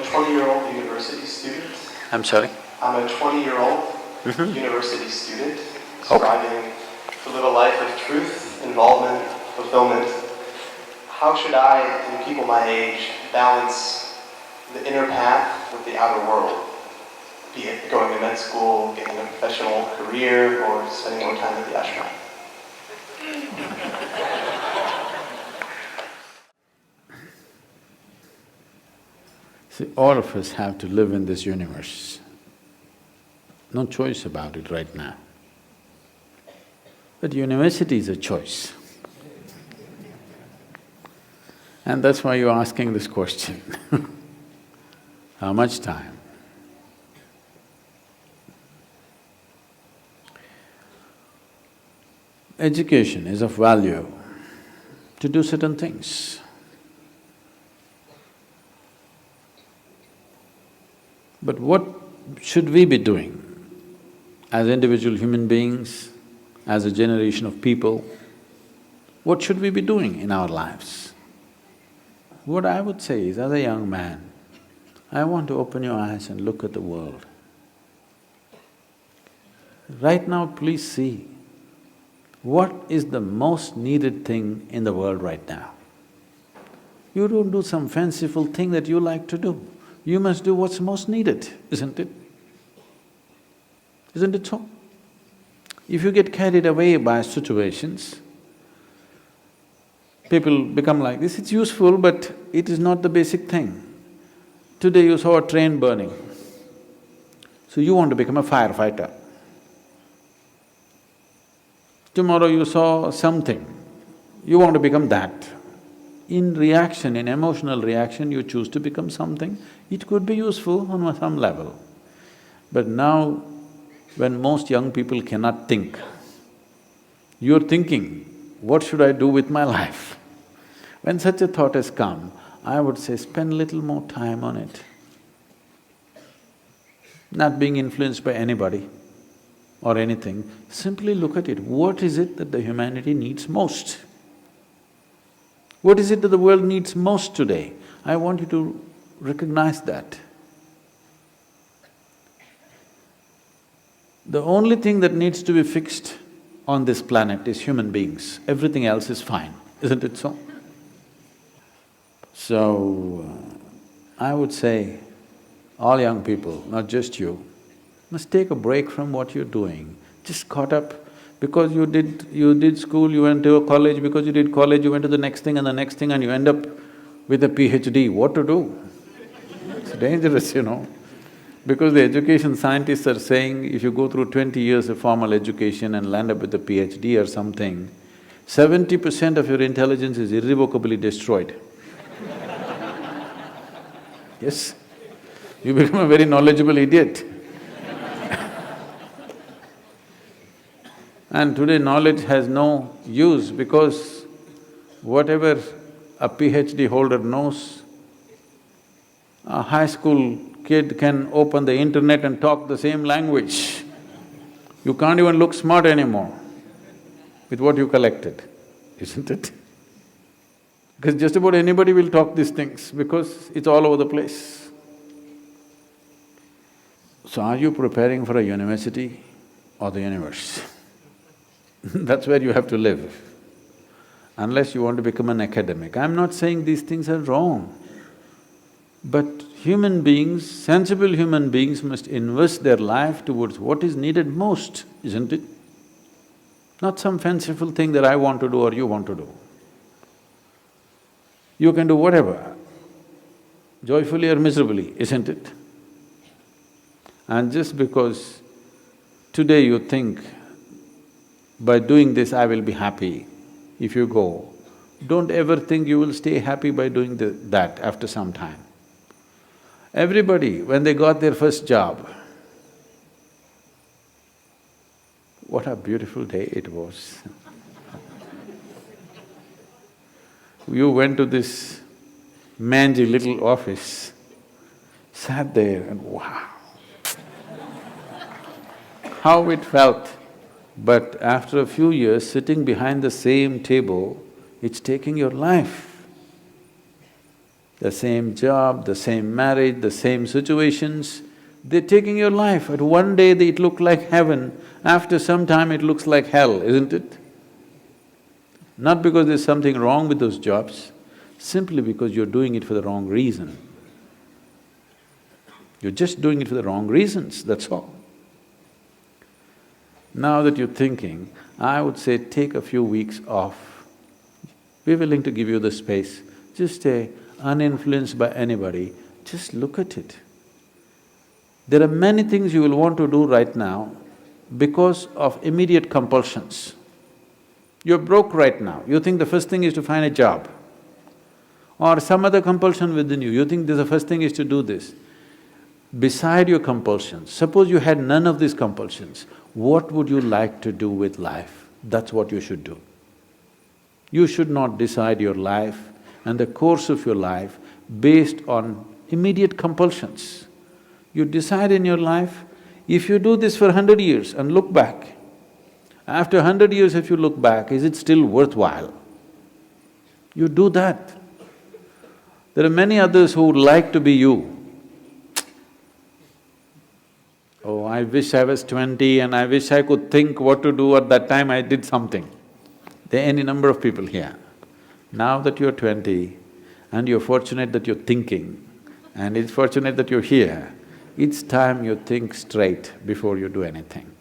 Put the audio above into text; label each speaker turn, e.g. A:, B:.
A: a 20-year-old university student.
B: I'm sorry?
A: I'm a 20-year-old university student striving to live a life of truth, involvement, fulfillment. How should I and people my age balance the inner path with the outer world? Be it going to med school, getting a professional career, or spending more time at the ashram.
C: See, all of us have to live in this universe. No choice about it right now. But university is a choice. And that's why you're asking this question. How much time? Education is of value to do certain things. But what should we be doing as individual human beings, as a generation of people? What should we be doing in our lives? What I would say is, as a young man, I want to open your eyes and look at the world. Right now, please see, what is the most needed thing in the world right now? You don't do some fanciful thing that you like to do. You must do what's most needed, isn't it? Isn't it so? If you get carried away by situations, people become like this, it's useful but it is not the basic thing. Today you saw a train burning, so you want to become a firefighter. Tomorrow you saw something, you want to become that. In reaction, in emotional reaction, you choose to become something. It could be useful on some level. But now, when most young people cannot think, you're thinking, what should I do with my life? When such a thought has come, I would say spend little more time on it. Not being influenced by anybody or anything, simply look at it. What is it that the humanity needs most? What is it that the world needs most today? I want you to recognize that. The only thing that needs to be fixed on this planet is human beings. Everything else is fine, isn't it so? So, I would say, all young people, not just you, must take a break from what you're doing. Just caught up because you did school, you went to a college, because you did college, you went to the next thing and the next thing and you end up with a PhD. What to do? It's dangerous, you know. Because the education scientists are saying if you go through 20 years of formal education and land up with a PhD or something, 70% of your intelligence is irrevocably destroyed. Yes, you become a very knowledgeable idiot. And today knowledge has no use because whatever a PhD holder knows, a high school kid can open the internet and talk the same language. You can't even look smart anymore with what you collected, isn't it? Because just about anybody will talk these things because it's all over the place. So are you preparing for a university or the universe? That's where you have to live, unless you want to become an academic. I'm not saying these things are wrong, but human beings, sensible human beings must invest their life towards what is needed most, isn't it? Not some fanciful thing that I want to do or you want to do. You can do whatever, joyfully or miserably, isn't it? And just because today you think, by doing this I will be happy, if you go, don't ever think you will stay happy by doing that after some time. Everybody, when they got their first job, what a beautiful day it was. You went to this mangy little office, sat there and wow, how it felt. But after a few years, sitting behind the same table, it's taking your life. the same job, the same marriage, the same situations. They're taking your life. At one day it looked like heaven, after some time it looks like hell, isn't it? Not because there's something wrong with those jobs, simply because you're doing it for the wrong reason. You're just doing it for the wrong reasons, that's all. Now that you're thinking, I would say take a few weeks off. We're willing to give you the space. Just stay uninfluenced by anybody, just look at it. There are many things you will want to do right now because of immediate compulsions. You're broke right now, you think the first thing is to find a job. Or some other compulsion within you, you think the first thing is to do this. Beside your compulsions, suppose you had none of these compulsions, what would you like to do with life? That's what you should do. You should not decide your life and the course of your life based on immediate compulsions. You decide in your life, if you do this for 100 years and look back, after 100 years if you look back, is it still worthwhile? You do that. There are many others who would like to be you. Oh, I wish I was 20 and I wish I could think what to do at that time I did something. There are any number of people here. Now that you're 20 and you're fortunate that you're thinking and it's fortunate that you're here, it's time you think straight before you do anything